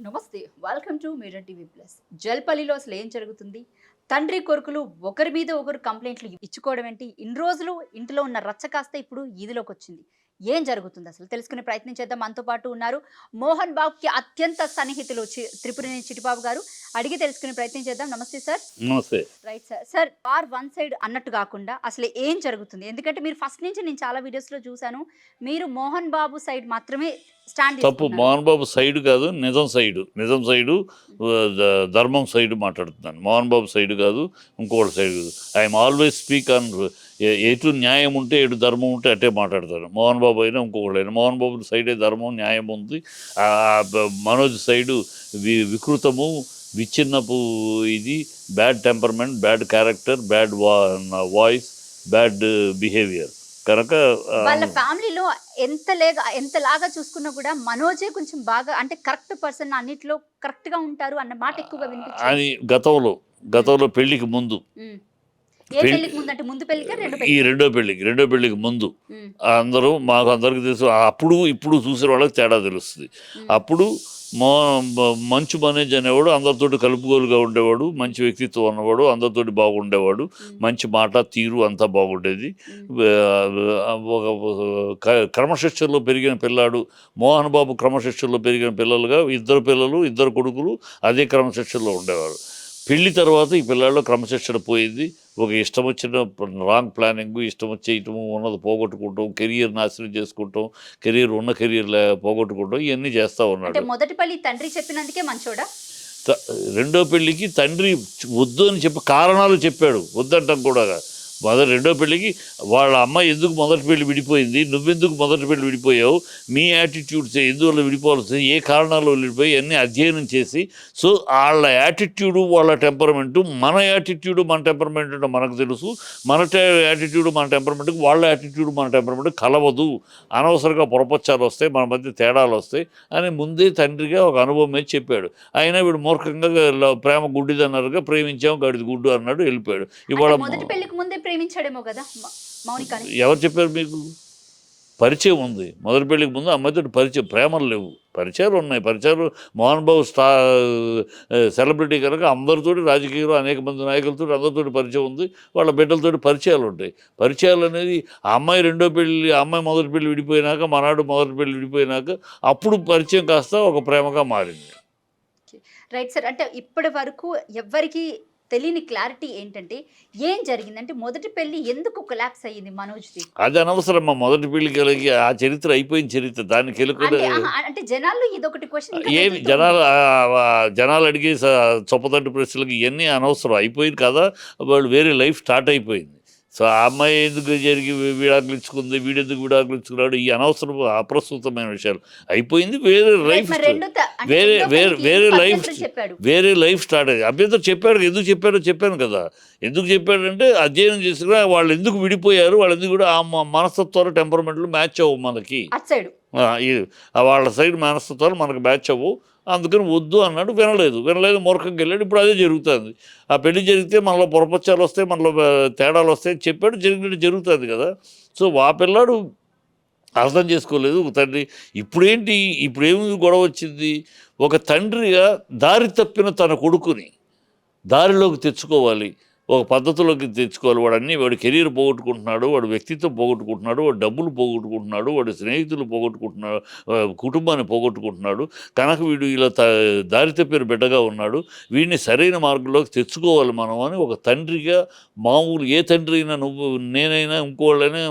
నమస్తే welcome to Mirror TV Plus. జల్పల్లిలో అసలు ఏం జరుగుతుంది? తండ్రి కొడుకులు ఒకరి మీద ఒకరు కంప్లైంట్లు ఇచ్చుకోవడం ఏంటి? ఇన్ని రోజులు ఇంటిలో ఉన్న రచ్చ కాస్త ఇప్పుడు ఈదిలోకి వచ్చింది. ఏం జరుగుతుంది అసలు తెలుసుకునే ప్రయత్నం చేద్దాం. మనతో పాటు ఉన్నారు మోహన్ బాబుకి అత్యంత సన్నిహితులు త్రిపురనేని చిట్టిబాబు గారు. అడిగి తెలుసుకునే ప్రయత్నం చేద్దాం. నమస్తే సార్. నమస్తే. Right sir. Sir war one side అన్నట్టు కాకుండా అసలు ఏం జరుగుతుంది? ఎందుకంటే మీరు ఫస్ట్ నుంచి నేను చాలా వీడియోస్లో చూశాను, మీరు మోహన్ బాబు సైడ్ మాత్రమే స్టాండ్ తప్పు. తీసుకున్నారు. మోహన్ బాబు సైడ్ కాదు, నిజం సైడు ధర్మం సైడు మాట్లాడుతున్నాను. మోహన్ బాబు సైడ్ కాదు, ఇంకోటి సైడ్ కాదు. ఐఎమ్ ఆల్వేస్ స్పీక్ ఆన్ ఎటు న్యాయం ఉంటే ఎటు ధర్మం ఉంటే అట్టే మాట్లాడతాను. మోహన్ బాబు అయినా ఇంకొకటి అయినా మోహన్ బాబు సైడే ధర్మం న్యాయం ఉంది. మనోజ్ సైడు వికృతము, విచ్ఛిన్నపు, ఇది bad temperament, bad character, bad voice, bad behaviour. కనుక వాళ్ళ ఫ్యామిలీలో ఎంతలాగా చూసుకున్నా కూడా మనోజే కొంచెం బాగా, అంటే కరెక్ట్ పర్సన్, అన్నిట్లో కరెక్ట్ గా ఉంటారు అన్న మాట ఎక్కువగా వినిపించింది. అని గతంలో పెళ్లికి ముందు, ఏ పెళ్లికి ముందు అంటే ముందు పెళ్లికి ఈ రెండో పెళ్లికి ముందు మాకు అందరికి తెలుసు. అప్పుడు ఇప్పుడు చూసిన వాళ్ళకి తేడా తెలుస్తుంది. అప్పుడు మంచు మనోజ్ అనేవాడు అందరితోటి కలుపుగోలుగా ఉండేవాడు, మంచి వ్యక్తిత్వం ఉన్నవాడు, అందరితోటి బాగుండేవాడు, మంచి మాట తీరు అంతా బాగుండేది. ఒక క్రమశిక్షణలో పెరిగిన పిల్లాడు మోహన్ బాబు. క్రమశిక్షణలో పెరిగిన పిల్లలుగా ఇద్దరు కొడుకులు అదే క్రమశిక్షణలో ఉండేవారు. పెళ్లి తర్వాత ఈ పిల్లాడిలో క్రమశిక్షణ పోయింది. ఒక ఇష్టం వచ్చిన రాంగ్ ప్లానింగ్, ఇష్టం వచ్చేయటము, ఉన్నది పోగొట్టుకుంటాం, కెరియర్ నాశనం చేసుకుంటాం, ఉన్న కెరియర్ పోగొట్టుకుంటాం, ఇవన్నీ చేస్తూ ఉన్నాడు. మొదటి పెళ్లి తండ్రి చెప్పినందుకే మంచోడా? రెండో పెళ్లికి తండ్రి వద్దు అని కారణాలు చెప్పాడు. వద్దంటాం కూడా. రెండో పెళ్ళికి వాళ్ళ అమ్మాయి ఎందుకు మొదటి పెళ్ళి విడిపోయింది, నువ్వెందుకు మొదటి పెళ్ళి విడిపోయావు, మీ యాటిట్యూడ్స్ ఎందువల్ల విడిపోవాల్సి, ఏ కారణాలు విడిపోయి అన్నీ అధ్యయనం చేసి, సో వాళ్ళ యాటిట్యూడు వాళ్ళ టెంపర్మెంటు, మన యాటిట్యూడు మన టెంపర్మెంట్ మనకు తెలుసు, మన యాటిట్యూడు మన టెంపర్మెంట్కి వాళ్ళ యాటిట్యూడు మన టెంపర్మెంట్ కలవదు, అనవసరంగా పొరపచ్చాలు వస్తాయి, మన మధ్య తేడాలు వస్తాయి అని ముందే తండ్రిగా ఒక అనుభవం మీద చెప్పాడు. అయినా వీడు మూర్ఖంగా ప్రేమ గుడ్డిదన్నారుగా ప్రేమించాము గడిది గుడ్డు అన్నాడు, వెళ్ళిపోయాడు. ఇవాళ ప్రేమించాడేమో కదా మౌనికని. ఎవరు చెప్పారు మీకు? పరిచయం ఉంది. మొదటి పెళ్లికి ముందు అమ్మాయితో పరిచయం, ప్రేమలు లేవు, పరిచయాలు ఉన్నాయి. పరిచయాలు మోహన్ బాబు సెలబ్రిటీ కనుక అందరితోటి, రాజకీయంలో అనేక మంది నాయకులతో అందరితోటి పరిచయం ఉంది. వాళ్ళ బిడ్డలతోటి పరిచయాలు ఉంటాయి. పరిచయాలు అనేది ఆ అమ్మాయి మొదటి పెళ్లి విడిపోయినాక, మనాడు మొదటి పెళ్లి విడిపోయినాక అప్పుడు పరిచయం కాస్త ఒక ప్రేమగా మారింది. Right sir. అంటే ఇప్పటి వరకు ఎవ్వరికి తెలియని క్లారిటీ ఏంటంటే ఏం జరిగిందంటే మొదటి పెళ్లి ఎందుకు కొలాప్స్ అయ్యింది మనోజ్ది? అది అనవసరం. మొదటి పెళ్లి కలిగి ఆ చరిత్ర అయిపోయిన చరిత్ర, దాన్ని అంటే జనాలు ఇదొకటి క్వశ్చన్, ఏమి జనాలు అడిగే చొప్పదంటు ప్రశ్నలకు ఇవన్నీ అనవసరం. అయిపోయింది కదా, వాళ్ళు వేరే లైఫ్ స్టార్ట్ అయిపోయింది. సో ఆ అమ్మాయి ఎందుకు విడాకులు ఇచ్చుకుంది, వీడెందుకు విడాకులు ఇచ్చుకున్నాడు, ఈ అనవసరం అప్రస్తుతమైన విషయాలు. అయిపోయింది. వేరే లైఫ్ స్టార్ట్ అయ్యింది. అభ్యంతరం చెప్పాడు. ఎందుకు చెప్పాడో చెప్పాను కదా. ఎందుకు చెప్పాడంటే అధ్యయనం చేసుకున్నా వాళ్ళు ఎందుకు విడిపోయారు, వాళ్ళు ఎందుకు కూడా ఆ మనస్తత్వాలు టెంపర్మెంట్లు మ్యాచ్ అవ్వవు మనకి. వాళ్ళ సైడ్ మనస్తత్వాలు మనకు మ్యాచ్ అవ్వవు, అందుకని వద్దు అన్నాడు. వినలేదు, మూర్ఖంగా వెళ్ళాడు. ఇప్పుడు అదే జరుగుతుంది. ఆ పెళ్లి జరిగితే మనలో పొరపచ్చాలు వస్తాయి, మనలో తేడాలు వస్తాయి చెప్పాడు, జరిగినట్టు జరుగుతుంది కదా. సో ఆ పిల్లాడు అర్థం చేసుకోలేదు ఒక తండ్రి. ఇప్పుడేమి గొడవ వచ్చింది? ఒక తండ్రిగా దారి తప్పిన తన కొడుకుని దారిలోకి తెచ్చుకోవాలి, ఒక పద్ధతిలోకి తెచ్చుకోవాలి. వాడి కెరీర్ పోగొట్టుకుంటున్నాడు, వాడు వ్యక్తిత్వం పోగొట్టుకుంటున్నాడు, వాడు డబ్బులు పోగొట్టుకుంటున్నాడు, వాడి స్నేహితులు పోగొట్టుకుంటున్నాడు, కుటుంబాన్ని పోగొట్టుకుంటున్నాడు. కనుక వీడు ఇలా దారి తప్పిన బిడ్డగా ఉన్నాడు, వీడిని సరైన మార్గంలోకి తెచ్చుకోవాలి మనం అని ఒక తండ్రిగా, మామూలు ఏ తండ్రి అయినా, నువ్వు నేనైనా ఇంకోళ్ళైనా,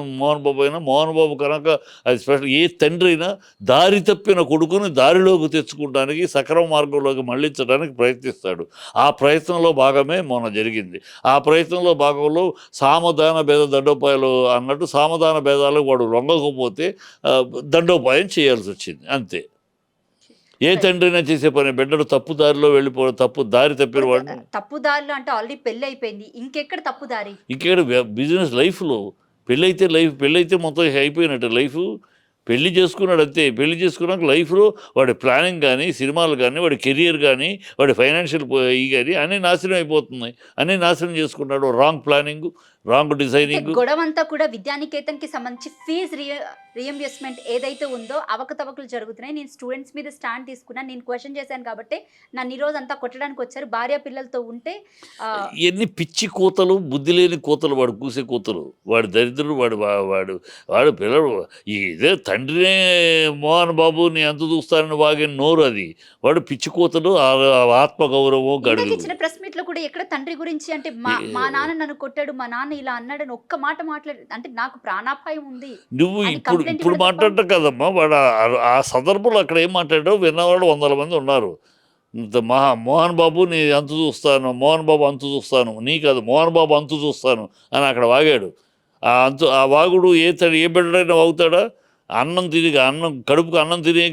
మోహన్ బాబు కనుక అది స్పెషల్. ఏ తండ్రి అయినా దారి తప్పిన కొడుకుని దారిలోకి తెచ్చుకోవడానికి, సక్రమ మార్గంలోకి మళ్ళించడానికి ప్రయత్నిస్తాడు. ఆ ప్రయత్నంలో భాగమే మొన్న జరిగింది. ఆ ప్రయత్నంలో భాగంలో సామధాన భేద దండోపాయాలు అన్నట్టు, సామధాన భేదాలకు వాడు లొంగకపోతే దండోపాయం చేయాల్సి వచ్చింది, అంతే. ఏ తండ్రైనా చేసే పని. బిడ్డలు తప్పు దారిలో వెళ్ళిపోవడం, తప్పు దారి తప్పిన వాడు. తప్పు దారిలో అంటే ఆల్రెడీ పెళ్ళి అయిపోయింది, ఇంకెక్కడ తప్పు దారి? ఇంకెక్కడ బిజినెస్ లైఫ్లో పెళ్ళైతే మొత్తం అయిపోయినట్టు లైఫ్. పెళ్లి చేసుకున్నాడు అంతే. పెళ్లి చేసుకున్నాక లైఫ్లో వాడి ప్లానింగ్ కానీ, సినిమాలు కానీ, వాడి కెరియర్ కానీ, వాడి ఫైనాన్షియల్ కానీ అన్నీ నాశనం అయిపోతున్నాయి. అన్నీ నాశనం చేసుకున్నాడు. Wrong planning, wrong designing. గొడవంతా కూడా విద్యానికేతన్కి సంబంధించి ఫీజు రియంబర్స్మెంట్ ఏదైతే ఉందో అవకతవకలు జరుగుతున్నాయి. నేను స్టూడెంట్స్ మీద స్టాండ్ తీసుకున్నాను, నేను క్వశ్చన్ చేశాను కాబట్టి నన్ను ఈరోజు అంతా కొట్టడానికి వచ్చారు. భార్య పిల్లలతో ఉంటే ఎన్ని పిచ్చి కూతలు, బుద్ధి లేని కూతలు, వాడు కూసే కూతలు, వాడు దరిద్రుడు, వాడు పిల్లడు. ఇదే తండ్రినే మోహన్ బాబు నీ ఎంత చూస్తానని వాగిన నోరు అది. వాడు పిచ్చి కూతలు, ఆత్మగౌరవం గడుగు. ఇచ్చిన ప్రెస్ మీట్ లో కూడా ఎక్కడ తండ్రి గురించి అంటే మా నాన్న నన్ను కొట్టాడు, మా నాన్న ఇలా అన్నాడని ఒక్క మాట మాట్లాడు. అంటే నాకు ప్రాణాపాయం ఉంది నువ్వు ఇప్పుడు మాట్లాడటం కదమ్మా, వాడు ఆ సందర్భంలో అక్కడ ఏం మాట్లాడాడో విన్నవాళ్ళు 100 మంది ఉన్నారు. మోహన్ బాబు నీ అంతు చూస్తాను, మోహన్ బాబు అంతు చూస్తాను, నీ కాదు మోహన్ బాబు అంతు చూస్తాను అని అక్కడ వాగాడు. ఆ వాగుడు ఏ బిడ్డడైనా వాగుతాడా? కడుపుకు అన్నం తిని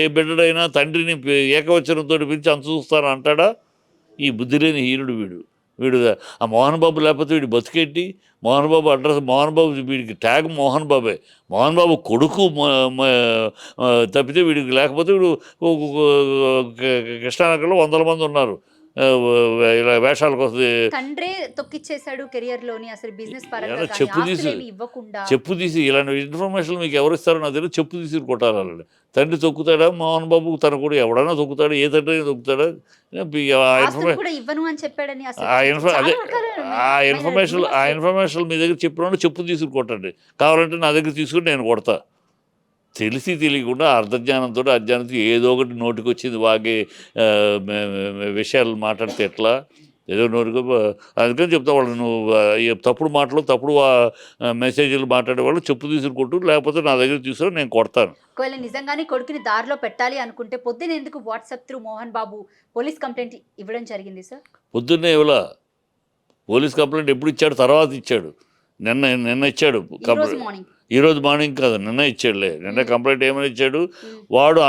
ఏ బిడ్డడైనా తండ్రిని ఏకవచనంతో పిలిచి అంతు చూస్తాను అంటాడా? ఈ బుద్ధి లేని హీనుడు వీడు ఆ మోహన్ బాబు లేకపోతే వీడు బతికేట్టి. మోహన్ బాబు అడ్రస్ మోహన్ బాబు, వీడికి ట్యాగ్ మోహన్ బాబే. మోహన్ బాబు కొడుకు తప్పితే వీడికి లేకపోతే వీడు కృష్ణానగర్లో 100 మంది ఉన్నారు ఇలా వేషాల కోసం. తండ్రే తొక్కిచ్చేశాడు కెరియర్ లోని, అసలు బిజినెస్ పరంగా చెప్పు తీసి ఇలాంటి ఇన్ఫర్మేషన్ మీకు ఎవరు ఇస్తారో నాకు తెలియదు. చెప్పు తీసి కొట్టాలి వాళ్ళని. తండ్రి తొక్కుతాడా మోహన్ బాబు? తన కూడా ఎవడైనా తొక్కుతాడా? ఏ తండ్రి తొక్కుతాడా? ఆ ఇన్ఫర్మేషన్ మీ దగ్గర చెప్పిన చెప్పు తీసుకుని కొట్టండి. కావాలంటే నా దగ్గర తీసుకుని నేను కొడతా. తెలిసి తెలియకుండా అర్ధజ్ఞానంతో అజ్ఞానంతో ఏదో ఒకటి నోటికి వచ్చింది వాగే విషయాలు మాట్లాడితే ఎట్లా? ఏదో నోటికి అందుకని చెప్తా వాళ్ళు, నువ్వు తప్పుడు మాటలు తప్పుడు మెసేజ్లు మాట్లాడేవాళ్ళు చెప్పు తీసుకుని కొట్టు, లేకపోతే నా దగ్గర తీసుకుని నేను కొడతాను. ఒకవేళ నిజంగానే కొడుకుని దారిలో పెట్టాలి అనుకుంటే పొద్దున ఎందుకు WhatsApp through Mohan Babu police complaint ఇవ్వడం జరిగింది సార్? పొద్దున్నే ఇవ్వలా. పోలీస్ కంప్లైంట్ ఎప్పుడు ఇచ్చాడు? తర్వాత ఇచ్చాడు. నిన్న ఇచ్చాడు కంప్లైంట్. ఈరోజు మార్నింగ్ కాదు, నిన్న ఇచ్చాడులే. నిన్న కంప్లైంట్ ఏమని ఇచ్చాడు? వాడు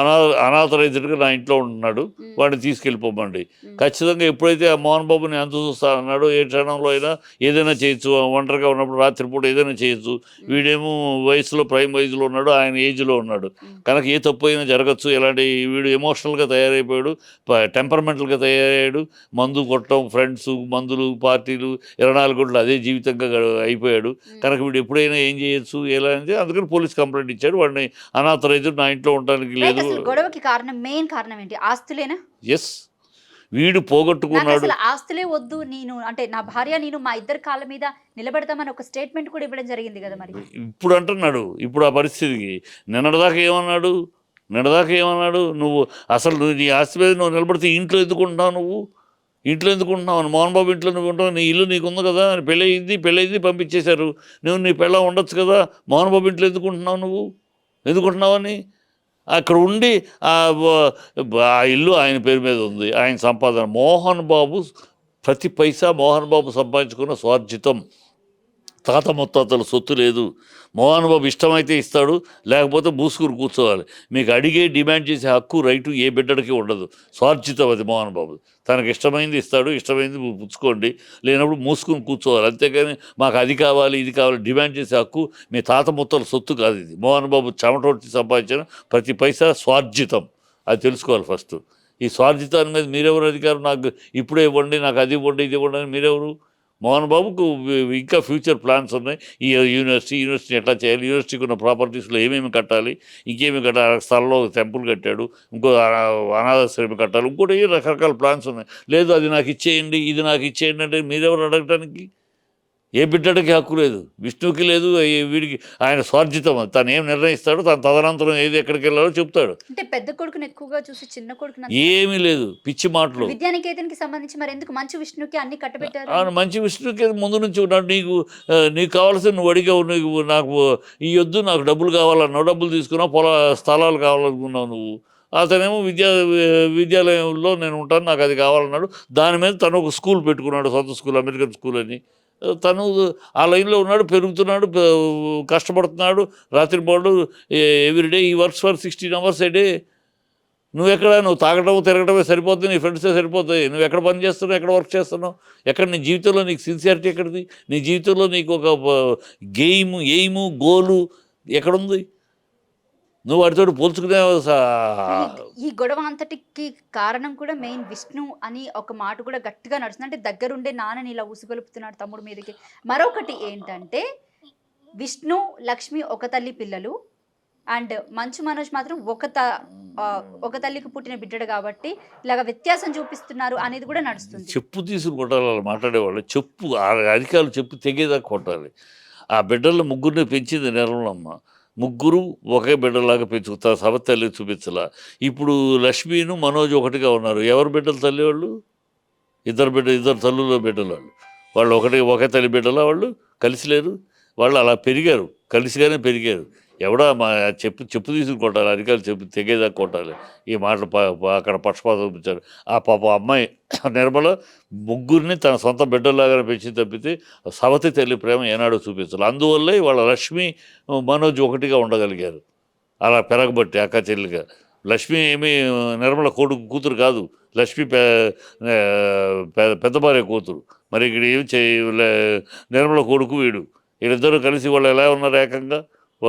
అనాథరైజ్డ్గా నా ఇంట్లో ఉంటున్నాడు, వాడిని తీసుకెళ్ళిపోమండి. ఖచ్చితంగా ఎప్పుడైతే ఆ మోహన్ బాబుని ఎంత చూస్తా అన్నాడో, ఏ క్షణంలో అయినా ఏదైనా చేయొచ్చు, ఒంటరిగా ఉన్నప్పుడు రాత్రిపూట ఏదైనా చేయొచ్చు. వీడేమో వయసులో ప్రైమ్ వయసులో ఉన్నాడు, ఆయన ఏజ్లో ఉన్నాడు కనుక ఏ తప్పు అయినా జరగచ్చు. ఇలాంటి వీడు ఎమోషనల్గా తయారైపోయాడు, టెంపర్మెంటల్గా తయారయ్యాడు. మందు కొట్టడం, ఫ్రెండ్స్, మందులు, పార్టీలు, 24 గంటలు అదే జీవితంగా అయిపోయాడు. కనుక వీడు ఎప్పుడైనా ఏం చేయొచ్చు అందుకని పోలీస్ కంప్లైంట్ ఇచ్చాడు. వాడిని అనాథరైజ్డ్, నా ఇంట్లో ఉండడానికి లేదు. గొడవకి కారణం, మెయిన్ కారణం ఏంటి? ఆస్తులేనా? ఎస్, వీడు పోగొట్టుకున్నాడు. ఆస్తులే వద్దు, నేను అంటే నా భార్య నేను మా ఇద్దరు కాళ్ళ మీద నిలబెడతామని ఒక స్టేట్మెంట్ కూడా ఇవ్వడం జరిగింది కదా. మరి ఇప్పుడు అంటున్నాడు, ఇప్పుడు ఆ పరిస్థితికి నిన్నటిదాకా ఏమన్నాడు? నువ్వు అసలు నీ ఆస్తి మీద నువ్వు నిలబడితే ఇంట్లో ఎందుకుంటున్నావు అని, మోహన్ బాబు ఇంట్లో నువ్వు ఉంటావు, నీ ఇల్లు నీకు ఉంది కదా, పెళ్ళయింది పంపించేశారు, నువ్వు నీ పెళ్ళ ఉండొచ్చు కదా, మోహన్ బాబు ఇంట్లో ఎందుకుంటున్నావు అని అక్కడ ఉండి ఆ ఇల్లు ఆయన పేరు మీద ఉంది, ఆయన సంపాదన. మోహన్ బాబు ప్రతి పైసా మోహన్ బాబు సంపాదించుకున్న స్వార్జితం. తాత ముత్తాతల సొత్తు లేదు. మోహన్ బాబు ఇష్టమైతే ఇస్తాడు, లేకపోతే మూసుకుని కూర్చోవాలి. మీకు అడిగే డిమాండ్ చేసే హక్కు, రైటు ఏ బిడ్డడికి ఉండదు. స్వార్జితం అది మోహన్ బాబు. తనకు ఇష్టమైంది ఇస్తాడు, ఇష్టమైంది పుచ్చుకోండి, లేనప్పుడు మూసుకుని కూర్చోవాలి. అంతేకాని మాకు అది కావాలి ఇది కావాలి డిమాండ్ చేసే హక్కు మీ తాత ముత్తల సొత్తు కాదు. ఇది మోహన్ బాబు చెమటొచ్చి సంపాదించిన ప్రతి పైసా స్వార్జితం. అది తెలుసుకోవాలి ఫస్ట్. ఈ స్వార్జితాన్ని మీద మీరెవరు అధికారం? నాకు ఇప్పుడే ఇవ్వండి, నాకు అది ఇవ్వండి, ఇది ఇవ్వండి అని మీరెవరు? మోహన్ బాబుకు ఇంకా ఫ్యూచర్ ప్లాన్స్ ఉన్నాయి. ఈ యూనివర్సిటీ ఎట్లా చేయాలి, యూనివర్సిటీకి ఉన్న ప్రాపర్టీస్లో ఏమేమి కట్టాలి, ఇంకేమి కట్టాలి, స్థలంలో టెంపుల్ కట్టాడు, ఇంకో అనాథాశ్రమం కట్టాలి, ఇంకోటి రకరకాల ప్లాన్స్ ఉన్నాయి. లేదు అది నాకు ఇచ్చేయండి, ఇది నాకు ఇచ్చేయండి అంటే మీరెవరు అడగటానికి? ఏ బిడ్డడికి హక్కు లేదు, విష్ణువుకి లేదు, వీడికి. ఆయన స్వార్జితం. తను ఏం నిర్ణయిస్తాడో తన తదనంతరం ఏది ఎక్కడికి వెళ్ళాలో చెప్తాడు. అంటే పెద్ద కొడుకుని ఎక్కువగా చూసి చిన్న కొడుకు ఏమీ లేదు, పిచ్చి మాటలు. విద్యానికేతన్కి సంబంధించి మరి ఎందుకు మంచి విష్ణుకి అన్ని కట్టబెట్టారు? అవును, మంచి విష్ణుకి ముందు నుంచి ఉన్నాడు. నీకు కావాల్సిన నువ్వు అడిగావు, నాకు ఈ వద్దు, నాకు డబ్బులు కావాలన్నావు, డబ్బులు తీసుకున్నావు, స్థలాలు కావాలనుకున్నావు నువ్వు. అతనేమో విద్యాలయంలో నేను ఉంటాను, నాకు అది కావాలన్నాడు. దాని మీద తను ఒక స్కూల్ పెట్టుకున్నాడు, సొంత స్కూల్, అమెరికన్ స్కూల్ అని. తను ఆ లైన్లో ఉన్నాడు, పెరుగుతున్నాడు, కష్టపడుతున్నాడు, రాత్రిపాటు ఎవ్రీడే ఈ works for 16 hours a day. నువ్వు తాగటం తిరగటమే సరిపోతుంది, నీ ఫ్రెండ్సే సరిపోతాయి. నువ్వు ఎక్కడ పని చేస్తున్నావు, ఎక్కడ వర్క్ చేస్తున్నావు, ఎక్కడ నీ జీవితంలో నీకు సిన్సియారిటీ ఎక్కడిది? నీ జీవితంలో నీకు ఒక ఎయిము గోలు ఎక్కడుంది? నువ్వు వాటితో పోల్చుకునే ఈ గొడవ అంతటికి కారణం కూడా మెయిన్ విష్ణు అని ఒక మాట కూడా గట్టిగా నడుస్తుంది. అంటే దగ్గరుండే నాన్నని ఇలా ఉసుగొలుపుతున్నాడు తమ్ముడు మీదకి. మరొకటి ఏంటంటే విష్ణు లక్ష్మి ఒక తల్లి పిల్లలు అండ్ మంచు మనోజ్ మాత్రం ఒక తల్లికి పుట్టిన బిడ్డడు కాబట్టి ఇలాగ వ్యత్యాసం చూపిస్తున్నారు అనేది కూడా నడుస్తుంది. చెప్పు తీసుకుని కొట్టాలి వాళ్ళు మాట్లాడేవాళ్ళు. చెప్పు అధికారులు చెప్పు తెగేదాకా కొట్టాలి. ఆ బిడ్డల్లో ముగ్గురిని పెంచింది నిర్మలమ్మ. ముగ్గురు ఒకే బిడ్డలాగా పెంచుకుతారు. సవతల్లి చూపించలా. ఇప్పుడు లక్ష్మీను మనోజ్ ఒకటిగా ఉన్నారు. ఎవరు బిడ్డలు తల్లి వాళ్ళు? ఇద్దరు తల్లుల బిడ్డలు వాళ్ళు. వాళ్ళు ఒకే తల్లి బిడ్డలా వాళ్ళు? కలిసి లేరు. వాళ్ళు అలా పెరిగారు, కలిసిగానే పెరిగారు. ఎవడా చెప్పు తీసుకుని కొట్టాలి. అధికారులు చెప్పు తెగేదాకా కొట్టాలి. ఈ మాటలు అక్కడ పక్షపాతం చూపించారు. ఆ పాప అమ్మాయి నిర్మల ముగ్గురిని తన సొంత బిడ్డలాగానే పెంచి తప్పితే సవతి తల్లి ప్రేమ ఏనాడో చూపించాలి. అందువల్లే వాళ్ళ లక్ష్మి మనోజ్ ఒకటిగా ఉండగలిగారు. అలా పెరగబట్టి అక్క చెల్లిగా. లక్ష్మి ఏమీ నిర్మల కూతురు కాదు. లక్ష్మి పెద్ద భార్య కూతురు. మరి ఇక్కడ నిర్మల కొడుకు వీడు. వీళ్ళిద్దరూ కలిసి వాళ్ళు ఎలా ఉన్నారు ఏకంగా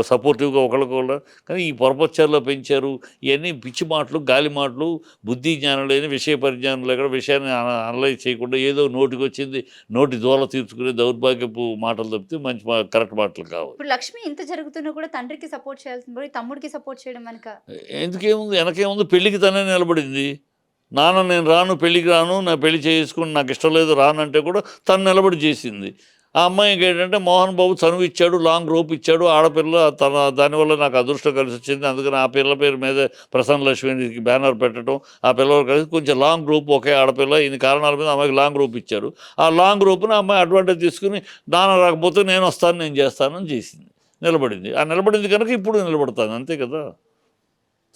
సపోర్టివ్గా ఒకళ్ళకొకళ్ళు. కానీ ఈ పొరపచ్చారులో పెంచారు. ఇవన్నీ పిచ్చి మాటలు, గాలి మాటలు, బుద్ధి జ్ఞానం లేని, విషయ పరిజ్ఞానం లేకుండా, విషయాన్ని అనలైజ్ చేయకుండా ఏదో నోటికి వచ్చింది నోటి దూల తీర్చుకునే దౌర్భాగ్యపు మాటలు తప్పితే మంచి కరెక్ట్ మాటలు కావాలి. ఇప్పుడు లక్ష్మి ఇంత జరుగుతున్నా కూడా తండ్రికి సపోర్ట్ చేయాల్సింది పోయి తమ్ముడికి సపోర్ట్ చేయడం వెనక ఎందుకేముంది? వెనకేముంది? పెళ్ళికి తనే నిలబడింది. నాన్న నేను రాను, పెళ్ళికి రాను, నా పెళ్లి చేసుకుని నాకు ఇష్టం లేదు రాను అంటే కూడా తను నిలబడి చేసింది. ఆ అమ్మాయికి ఏంటంటే మోహన్ బాబు చనువు ఇచ్చాడు, లాంగ్ రోప్ ఇచ్చాడు. ఆడపిల్ల దానివల్ల నాకు అదృష్టం కలిసి వచ్చింది. అందుకని ఆ పిల్ల పేరు మీద ప్రసన్న లక్ష్మికి బ్యానర్ పెట్టడం, ఆ పిల్లలు కలిసి కొంచెం లాంగ్ రోప్ ఒకే ఆడపిల్ల ఇన్ని కారణాల మీద అమ్మాయికి లాంగ్ రోప్ ఇచ్చారు. ఆ లాంగ్ రోప్ని అమ్మాయి అడ్వాంటేజ్ తీసుకుని నాన్న రాకపోతే నేను వస్తాను, నేను చేస్తానని చేసింది. నిలబడింది. ఆ నిలబడింది కనుక ఇప్పుడు నిలబడతాను. అంతే కదా,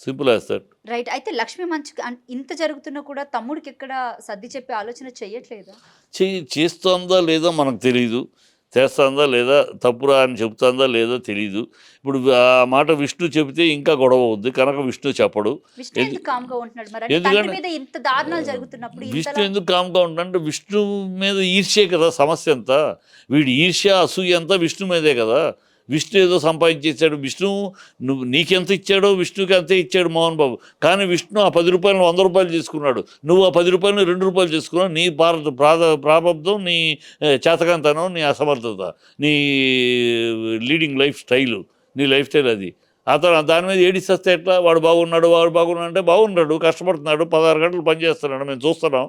సింపుల్ యాజ్ దట్. రైట్. అయితే లక్ష్మి మంచి ఇంత జరుగుతున్నా కూడా తమ్ముడికి ఎక్కడ సర్ది చెప్పే ఆలోచన చెయ్యట్లేదా? చేస్తోందా లేదా మనకు తెలియదు. చేస్తుందా లేదా, తప్పురా అని చెబుతుందా లేదా తెలియదు. ఇప్పుడు ఆ మాట విష్ణు చెబితే ఇంకా గొడవ అవుద్ది కనుక విష్ణు చెప్పడు. ఎందుకంటే ఇంత దారుణాలు జరుగుతున్నప్పుడు విష్ణు ఎందుకు కామ్గా ఉంటాడంటే విష్ణు మీద ఈర్ష్యే కదా సమస్య అంతా. వీడి ఈర్ష్య అసూయ అంతా విష్ణు మీదే కదా. విష్ణు ఏదో సంపాదించేసాడు. విష్ణు నీకెంత ఇచ్చాడో విష్ణుకి అంతే ఇచ్చాడు మోహన్ బాబు. కానీ విష్ణు ఆ 10 రూపాయలను 100 రూపాయలు చేసుకున్నాడు. నువ్వు ఆ 10 రూపాయలను 2 రూపాయలు చేసుకున్నావు. నీ ప్రారంభం, నీ చేతకంతనం, నీ అసమర్థత, నీ లీడింగ్ లైఫ్ స్టైలు, నీ లైఫ్ స్టైల్ అది. అతను దాని మీద ఏడిస్తే ఎట్లా? వాడు బాగున్నాడు అంటే బాగున్నాడు, కష్టపడుతున్నాడు, 16 గంటలు పనిచేస్తున్నాడు, మేము చూస్తున్నాం.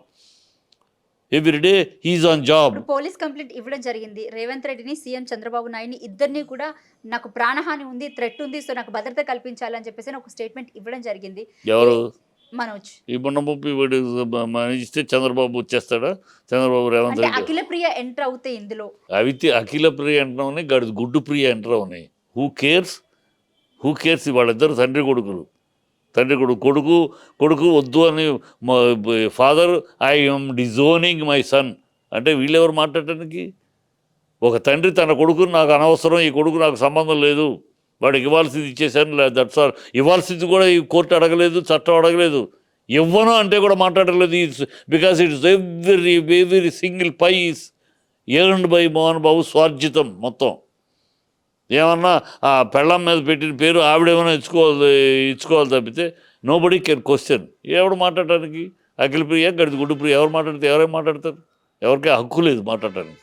Everyday he's on job. Police complaint ఇవ్వడం జరిగింది. రేవంత్ రెడ్డిని, సీఎం చంద్రబాబు నాయుడిని ఇద్దరిని కూడా నాకు ప్రాణహాని ఉంది, థ్రెట్ ఉంది, సో నాకు భద్రత కల్పించాలని చెప్పేసి ఒక స్టేట్మెంట్ ఇవ్వడం జరిగింది. ఎవరు? మనోజ్. ఈ మొన్నపప్పు ఇస్తే చంద్రబాబు వచ్చేస్తాడా? చంద్రబాబు రేవంత్ రెడ్డి అఖిల ప్రియ ఎంటర్ అవుతాయి ఇందులో. అఖిల ప్రియ ఎంటర్ అవునాయి, గుడ్డు ప్రియ ఎంటర్ అవునాయి. Who cares? వాళ్ళిద్దరు తండ్రి కొడుకు వద్దు అని father I am disowning my son అంటే వీళ్ళెవరు మాట్లాడటానికి? ఒక తండ్రి తన కొడుకుని నాకు అనవసరం, ఈ కొడుకు నాకు సంబంధం లేదు, వాడికి ఇవ్వాల్సింది ఇచ్చేసాను, లేదా దట్స్ ఆల్. ఇవ్వాల్సింది కూడా ఈ కోర్టు అడగలేదు, చట్టం అడగలేదు. ఇవ్వను అంటే కూడా మాట్లాడలేదు. Because it's every single pie is earned by Mohan Babu, స్వార్జితం మొత్తం. ఏమన్నా ఆ పెళ్ళం మీద పెట్టిన పేరు ఆవిడేమైనా ఇచ్చుకోవాలి తప్పితే నోబడీ కెన్ క్వశ్చన్. ఎవడు మాట్లాడటానికి? అఖిల ప్రియ, గుడ్డు ప్రియ ఎవరు మాట్లాడితే ఎవరేం మాట్లాడతారు? ఎవరికీ హక్కు లేదు మాట్లాడటానికి.